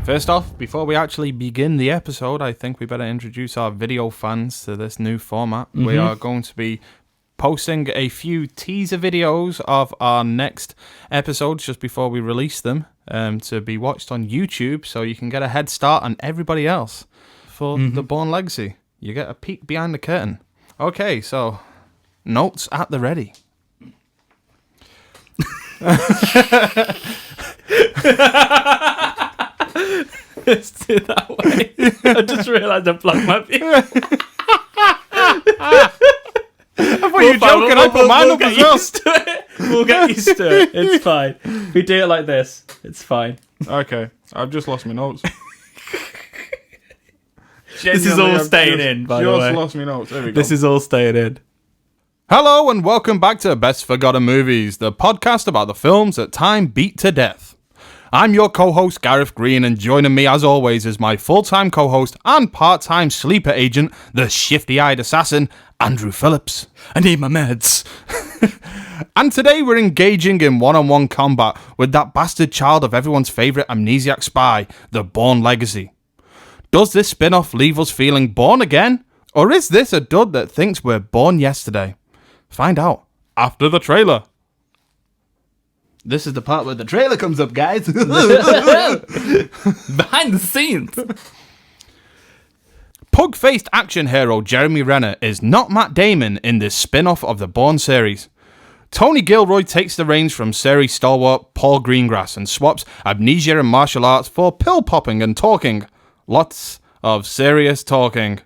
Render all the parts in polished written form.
First off, before we actually begin the episode, I think we better introduce our video fans to this new format. Mm-hmm. We are going to be posting a few teaser videos of our next episodes just before we release them to be watched on YouTube, so you can get a head start on everybody else for the Bourne Legacy. You get a peek behind the curtain. Okay, so notes at the ready. Let's do it that way. I just realised I plugged my beer. I thought you were joking. I put mine up as well. We'll get used to it. It's fine. We do it like this. It's fine. Okay. I've just lost my notes. This is all staying in, by the way. Just lost my notes. There we go. This is all staying in. Hello and welcome back to Best Forgotten Movies, the podcast about the films that time beat to death. I'm your co-host Gareth Green, and joining me as always is my full-time co-host and part-time sleeper agent, the shifty-eyed assassin, Andrew Phillips. I need my meds. And today we're engaging in one-on-one combat with that bastard child of everyone's favourite amnesiac spy, the Bourne Legacy. Does this spin-off leave us feeling born again? Or is this a dud that thinks we're born yesterday? Find out after the trailer. This is the part where the trailer comes up, guys. Behind the scenes. Pug-faced action hero Jeremy Renner is not Matt Damon in this spin-off of the Bourne series. Tony Gilroy takes the reins from series stalwart Paul Greengrass and swaps amnesia and martial arts for pill-popping and talking. Lots of serious talking.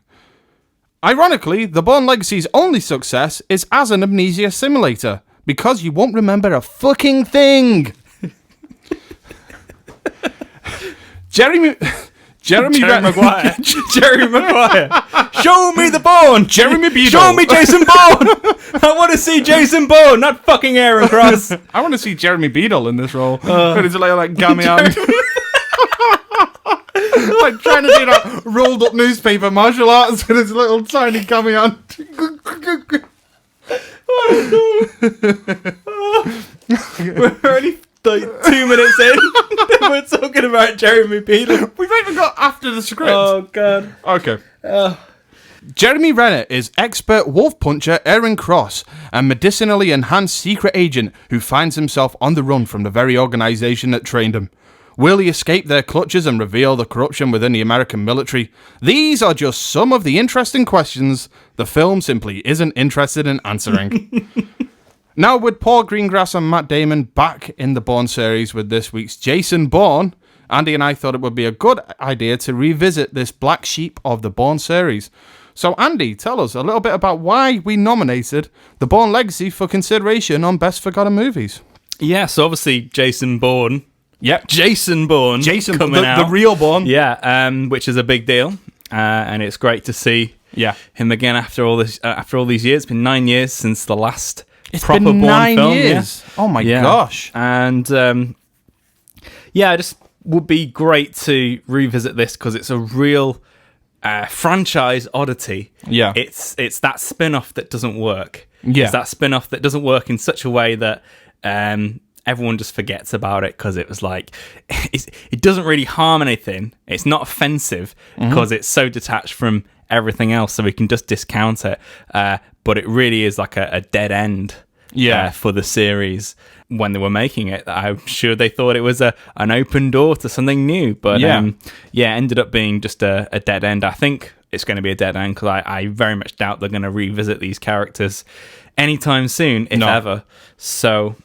Ironically, the Bourne Legacy's only success is as an amnesia simulator, because you won't remember a fucking thing. Jeremy Maguire. Jeremy Maguire. Show me the Bourne. Jeremy Beadle. Show me Jason Bourne. I want to see Jason Bourne, not fucking Aaron Cross. I want to see Jeremy Beadle in this role. But it's like Gamian. Like trying to do that rolled up newspaper martial arts with his little tiny Gamian. We're only like 2 minutes in. We're talking about Jeremy Beadle. We've even got after the script. Oh god. Okay. Jeremy Renner is expert wolf puncher Aaron Cross, a medicinally enhanced secret agent who finds himself on the run from the very organisation that trained him. Will he escape their clutches and reveal the corruption within the American military? These are just some of the interesting questions the film simply isn't interested in answering. Now, with Paul Greengrass and Matt Damon back in the Bourne series with this week's Jason Bourne, Andy and I thought it would be a good idea to revisit this black sheep of the Bourne series. So, Andy, tell us a little bit about why we nominated the Bourne Legacy for consideration on Best Forgotten Movies. Yeah, so obviously Jason Bourne. Yep. Jason Bourne. Jason, coming out. The real Bourne. Yeah, which is a big deal. And it's great to see him again after all these years. It's been 9 years since the last proper Bourne film. 9 years. Yeah. Oh my gosh. And it just would be great to revisit this because it's a real franchise oddity. Yeah. It's that spin-off that doesn't work. Yeah. It's that spin-off that doesn't work in such a way that everyone just forgets about it because it was like, it doesn't really harm anything. It's not offensive because it's so detached from everything else, so we can just discount it. But it really is like a dead end for the series when they were making it. I'm sure they thought it was an open door to something new, but ended up being just a dead end. I think it's going to be a dead end because I very much doubt they're going to revisit these characters anytime soon, if ever. So,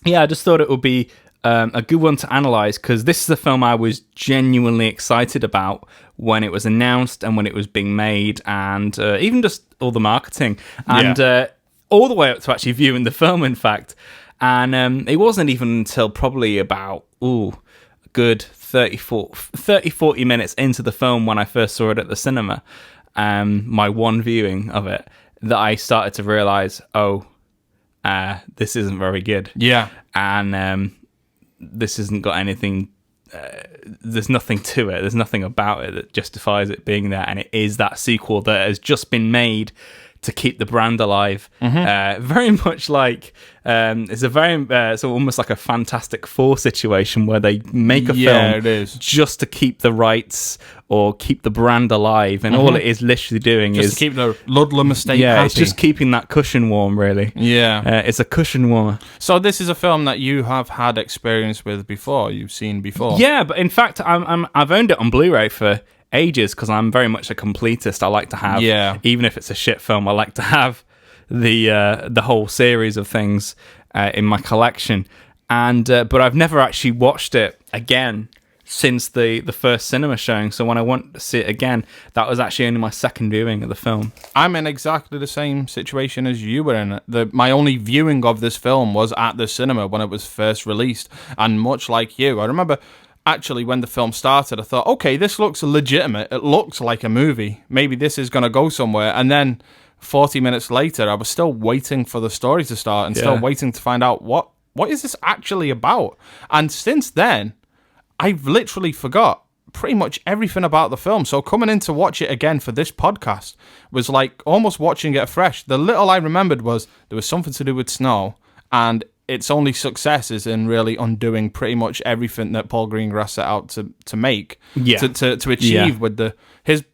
I just thought it would be a good one to analyse because this is a film I was genuinely excited about when it was announced and when it was being made, and even just all the marketing and all the way up to actually viewing the film, in fact. And it wasn't even until probably about a good 30-40 minutes into the film when I first saw it at the cinema, my one viewing of it, that I started to realise, this isn't very good. Yeah. And this hasn't got anything, there's nothing to it. There's nothing about it that justifies it being there. And it is that sequel that has just been made to keep the brand alive. Very much like it's a very so almost like a Fantastic Four situation where they make a film it is. just to keep the rights or keep the brand alive, and all it is literally doing Just is to keep the Ludlam estate happy. it's just keeping that cushion warm, really. It's a cushion warmer. So this is a film that you have had experience with before, you've seen before. Yeah, but in fact, I've owned it on Blu-ray for ages because I'm very much a completist. I like to have, even if it's a shit film, I like to have the whole series of things in my collection. And but I've never actually watched it again since the first cinema showing. So when I went to see it again, that was actually only my second viewing of the film. I'm in exactly the same situation as you were in. My only viewing of this film was at the cinema when it was first released. And much like you, I remember actually when the film started, I thought, okay, this looks legitimate. It looks like a movie. Maybe this is going to go somewhere. And then 40 minutes later, I was still waiting for the story to start and still waiting to find out what is this actually about. And since then, I've literally forgot pretty much everything about the film. So coming in to watch it again for this podcast was like almost watching it afresh. The little I remembered was there was something to do with snow, and its only success is in really undoing pretty much everything that Paul Greengrass set out to make, to achieve with his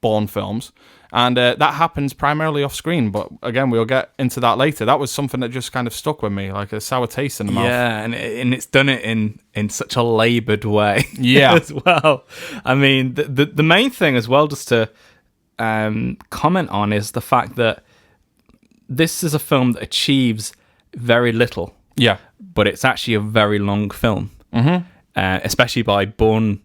Bourne films. And that happens primarily off screen, but again, we'll get into that later. That was something that just kind of stuck with me, like a sour taste in the mouth. Yeah, and it's done it in such a laboured way, as well. I mean, the main thing as well, just to comment on, is the fact that this is a film that achieves very little. Yeah, but it's actually a very long film, especially by Bourne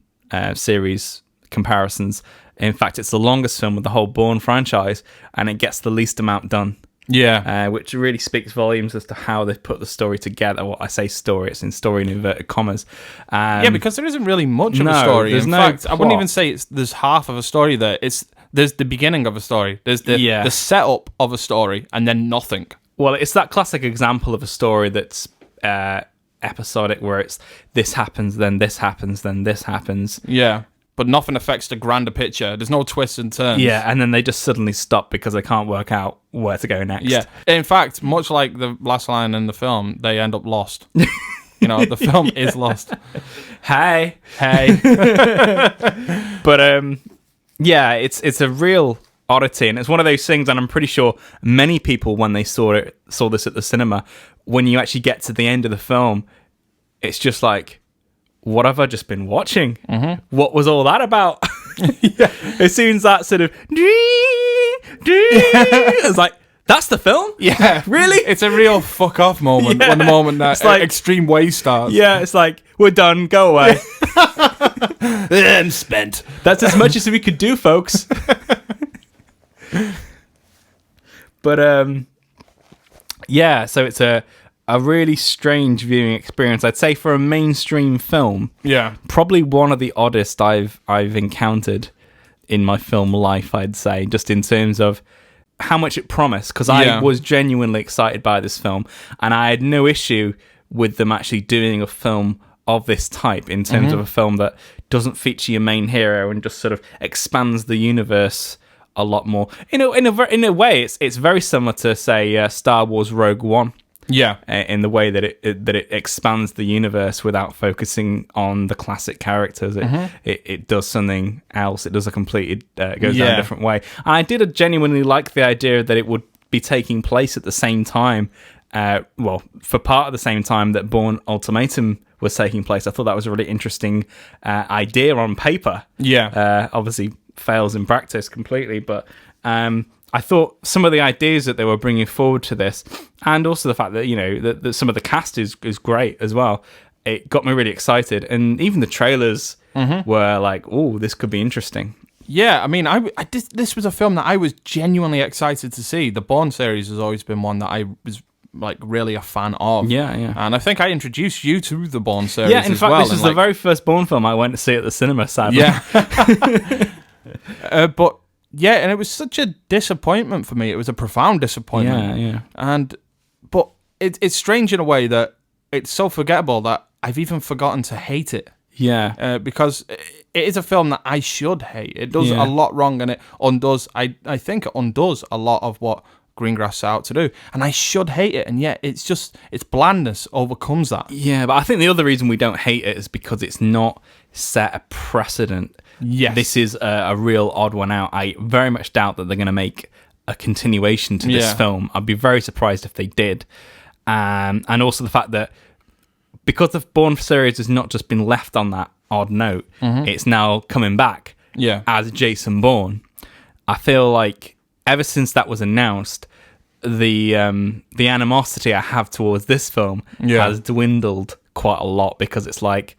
series comparisons. In fact, it's the longest film of the whole Bourne franchise, and it gets the least amount done. Yeah. Which really speaks volumes as to how they've put the story together. Well, I say story, it's in story in inverted commas. Because there isn't really much of a story. In fact, I wouldn't even say there's half of a story there. There's the beginning of a story. There's the setup of a story, and then nothing. Well, it's that classic example of a story that's episodic, where it's this happens, then this happens, then this happens. Yeah. But nothing affects the grander picture. There's no twists and turns. Yeah, and then they just suddenly stop because they can't work out where to go next. Yeah. In fact, much like the last line in the film, they end up lost. The film is lost. Hey. But it's a real oddity, and it's one of those things, and I'm pretty sure many people, when they saw this at the cinema, when you actually get to the end of the film, it's just like, what have I just been watching? What was all that about? As soon as that sort of it's like, that's the film? Yeah. Really? It's a real fuck off moment when the moment that extreme wave starts. Yeah, it's like, we're done, go away. I'm spent. That's as much as we could do, folks. But so it's a really strange viewing experience. I'd say for a mainstream film, probably one of the oddest I've encountered in my film life, I'd say, just in terms of how much it promised, because I was genuinely excited by this film, and I had no issue with them actually doing a film of this type, in terms of a film that doesn't feature your main hero and just sort of expands the universe a lot more. In a way, it's very similar to, say, Star Wars Rogue One. Yeah, in the way that it expands the universe without focusing on the classic characters. It does something else. It does it goes down a different way. And I did genuinely like the idea that it would be taking place at the same time. For part of the same time that Bourne Ultimatum was taking place. I thought that was a really interesting idea on paper. Yeah, obviously fails in practice completely, but. I thought some of the ideas that they were bringing forward to this, and also the fact that that some of the cast is great as well, it got me really excited. And even the trailers were like, "Oh, this could be interesting." Yeah, I mean, this was a film that I was genuinely excited to see. The Bourne series has always been one that I was like really a fan of. Yeah. And I think I introduced you to the Bourne series. Yeah, in fact, this is the very first Bourne film I went to see at the cinema. Sadly. Yeah. But. Yeah, and it was such a disappointment for me. It was a profound disappointment. Yeah. But it's strange in a way that it's so forgettable that I've even forgotten to hate it. Yeah. Because it is a film that I should hate. It does a lot wrong, and it undoes. I think it undoes a lot of what Greengrass set out to do, and I should hate it, and yet it's blandness overcomes that. Yeah, but I think the other reason we don't hate it is because it's not set a precedent. Yes. This is a real odd one out. I very much doubt that they're going to make a continuation to this film. I'd be very surprised if they did. And also the fact that because the Bourne series has not just been left on that odd note, it's now coming back as Jason Bourne. I feel like ever since that was announced, the animosity I have towards this film has dwindled quite a lot, because it's like,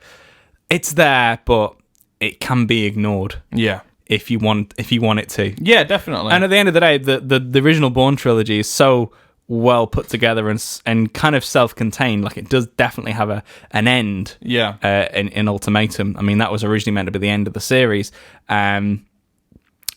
it's there, but it can be ignored. Yeah. If you want it to. Yeah, definitely. And at the end of the day, the original Bourne trilogy is so well put together and kind of self-contained. Like, it does definitely have an end. Yeah. In Ultimatum. I mean, that was originally meant to be the end of the series. That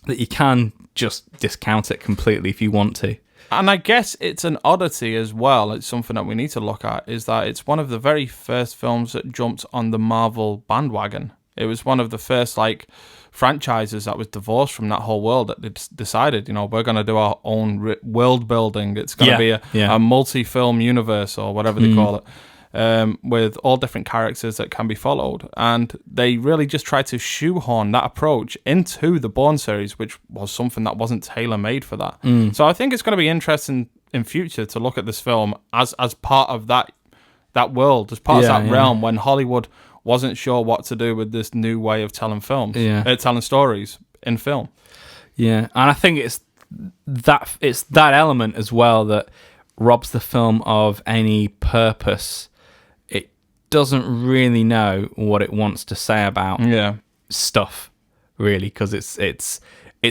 you can just discount it completely if you want to. And I guess it's an oddity as well. It's something that we need to look at, is that it's one of the very first films that jumped on the Marvel bandwagon. It was one of the first, like, franchises that was divorced from that whole world, that they decided, we're going to do our own world building. It's going to be a multi-film universe, or whatever they call it, with all different characters that can be followed. And they really just tried to shoehorn that approach into the Bourne series, which was something that wasn't tailor-made for that. So I think it's going to be interesting in future to look at this film as part of that world, as part of that realm, when Hollywood wasn't sure what to do with this new way of telling films, telling stories in film. Yeah, and I think it's that element as well that robs the film of any purpose. It doesn't really know what it wants to say about stuff, really, because it's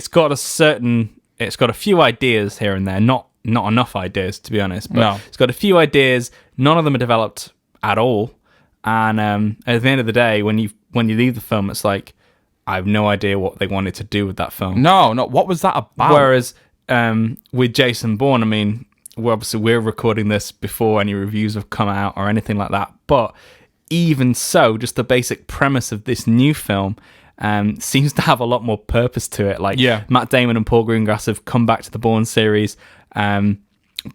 got a few ideas here and there, not enough ideas, to be honest, but it's got a few ideas. None of them are developed at all. And at the end of the day, when you leave the film, it's like, I have no idea what they wanted to do with that film. No, what was that about? Whereas with Jason Bourne, I mean, we're recording this before any reviews have come out or anything like that. But even so, just the basic premise of this new film seems to have a lot more purpose to it. Like, Matt Damon and Paul Greengrass have come back to the Bourne series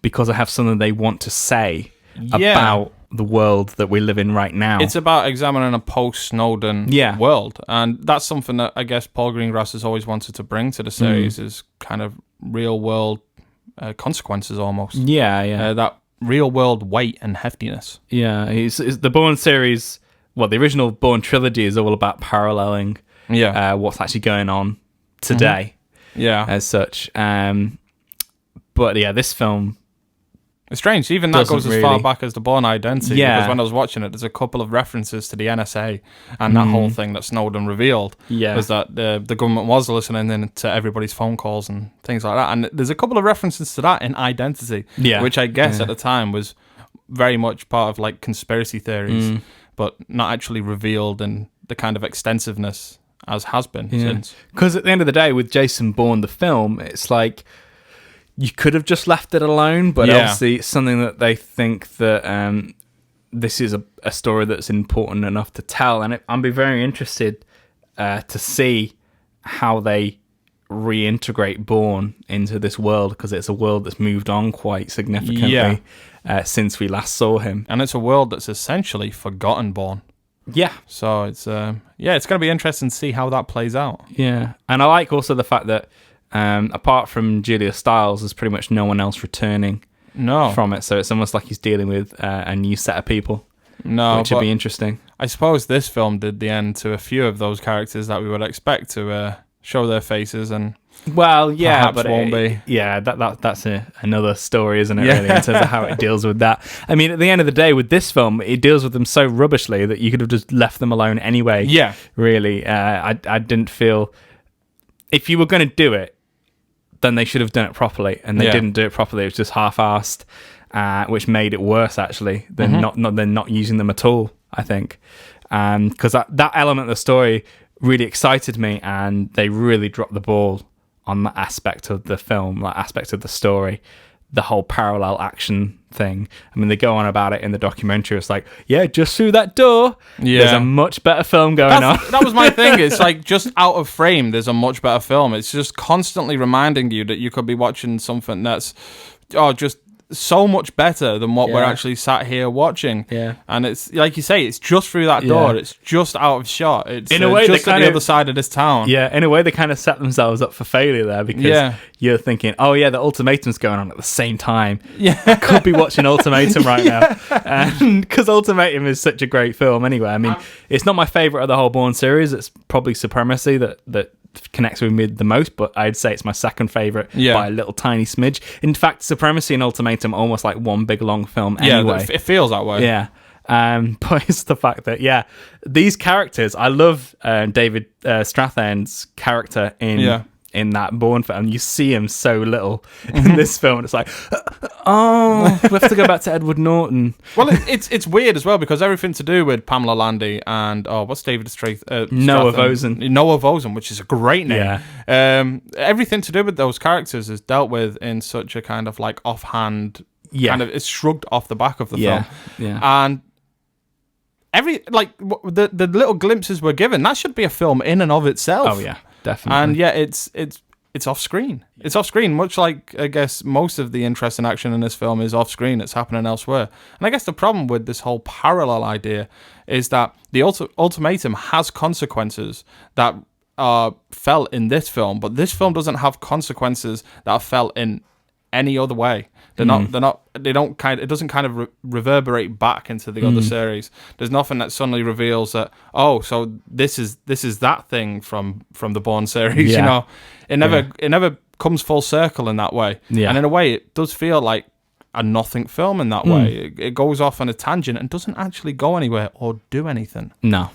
because they have something they want to say about the world that we live in right now. It's about examining a post-Snowden world, and that's something that I guess Paul Greengrass has always wanted to bring to the series, is kind of real-world consequences almost. That real-world weight and heftiness. Yeah, it's the Bourne series, the original Bourne trilogy is all about paralleling what's actually going on today, as such. But this film... It's strange. Even that goes as far back as the Bourne Identity. Because when I was watching it, there's a couple of references to the NSA and that whole thing that Snowden revealed. Was that the government was listening in to everybody's phone calls and things like that. And there's a couple of references to that in Identity, which I guess at the time was very much part of like conspiracy theories, but not actually revealed in the kind of extensiveness as has been since. Because at the end of the day, with Jason Bourne, the film, it's like, you could have just left it alone, but obviously it's something that they think that this is a story that's important enough to tell. And I'd be very interested to see how they reintegrate Bourne into this world, because it's a world that's moved on quite significantly since we last saw him. And it's a world that's essentially forgotten Bourne. Yeah. So it's it's going to be interesting to see how that plays out. Yeah. And I like also the fact that apart from Julia Stiles, there's pretty much no one else returning from it. So it's almost like he's dealing with a new set of people, which would be interesting. I suppose this film did the end to a few of those characters that we would expect to show their faces, and perhaps but won't be. Yeah, that's another story, isn't it, really, in terms of how it deals with that. I mean, at the end of the day, with this film, it deals with them so rubbishly that you could have just left them alone anyway. Yeah. Really. I didn't feel... If you were going to do it, then they should have done it properly, and they didn't do it properly. It was just half-assed, which made it worse, actually, than not using them at all, I think. Because that element of the story really excited me, and they really dropped the ball on that aspect of the film, that aspect of the story the whole parallel action thing. I mean, they go on about it in the documentary. It's like, yeah, just through that door, there's a much better film going on. That was my thing. It's like, just out of frame, there's a much better film. It's just constantly reminding you that you could be watching something that's just so much better than what we're actually sat here watching. Yeah. And it's like you say, it's just through that door. It's just out of shot. It's in a way just at the other side of this town. Yeah, in a way they kind of set themselves up for failure there, because you're thinking, oh yeah, the Ultimatum's going on at the same time. Yeah. I could be watching Ultimatum right now. And because Ultimatum is such a great film anyway. I mean, it's not my favourite of the whole Bourne series. It's probably Supremacy that connects with me the most, but I'd say it's my second favourite by a little tiny smidge. In fact, Supremacy and Ultimatum are almost like one big long film anyway. Yeah, it feels that way. Yeah. But it's the fact that, these characters, I love David Strathairn's character in that Bourne film. You see him so little in this film. It's like, we have to go back to Edward Norton. Well, it's weird as well, because everything to do with Pamela Landy and what's David Noah Vosen, which is a great name. Yeah. Everything to do with those characters is dealt with in such a kind of like offhand, kind of, it's shrugged off the back of the film. Yeah. And the little glimpses we're given, that should be a film in and of itself. Oh yeah, definitely. And it's off screen. It's off screen, much like, I guess, most of the interesting action in this film is off screen. It's happening elsewhere. And I guess the problem with this whole parallel idea is that the Ultimatum has consequences that are felt in this film, but this film doesn't have consequences that are felt in any other way. It doesn't kind of reverberate back into the other series. There's nothing that suddenly reveals that, so this is that thing from the Bourne series. You know, it never comes full circle in that way. Yeah. And in a way, it does feel like a nothing film in that way. It goes off on a tangent and doesn't actually go anywhere or do anything. No.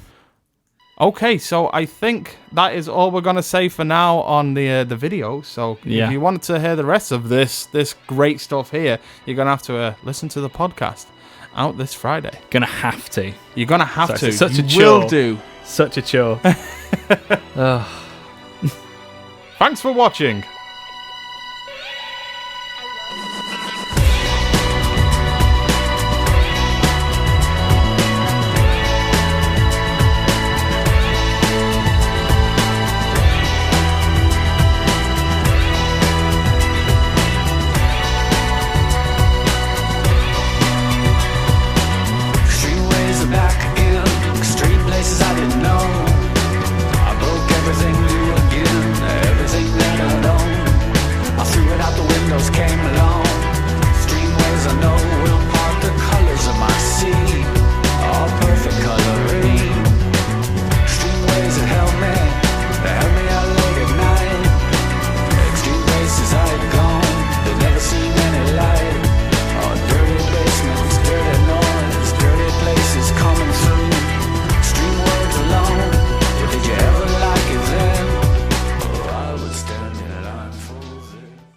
Okay, so I think that is all we're going to say for now on the video. So if you wanted to hear the rest of this great stuff here, you're going to have to listen to the podcast out this Friday. Gonna have to. You're going to have to. It's such a you chore. will do. Such a chore. Thanks for watching.